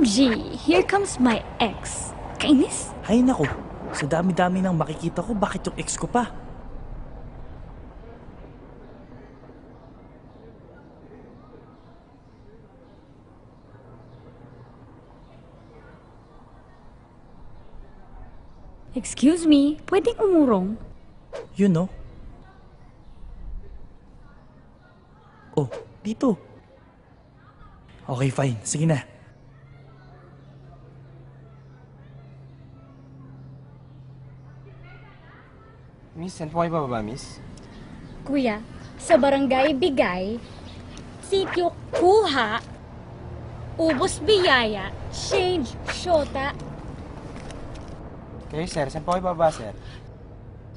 OMG! Here comes my ex. Kainis? Ay nako, sa dami-dami nang makikita ko, bakit yung ex ko pa? Excuse me, pwedeng umurong? You know? Oh, dito. Okay, fine. Sige na. Miss, saan po kayo bababa, miss? Kuya, sa barangay bigay, sityo kuha, ubos biyaya, change syota. Kayo, sir, saan po kayo bababa, sir?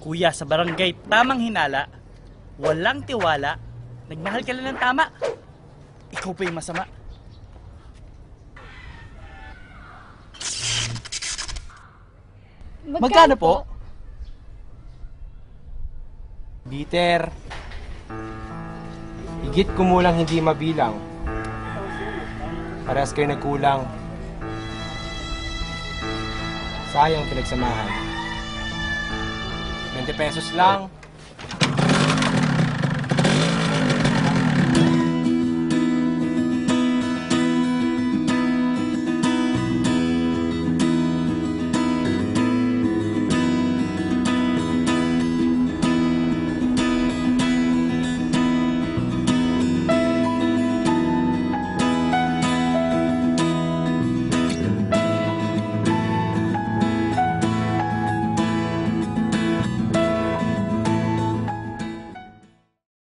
Kuya, sa barangay, tamang hinala, walang tiwala, nagmahal ka lang ng tama. Ikaw pa yung masama. Magkano po? Bitter. Higit kumulang hindi mabilang. Parehas kayo nagkulang. Sayang pinagsamahan. 20 pesos lang.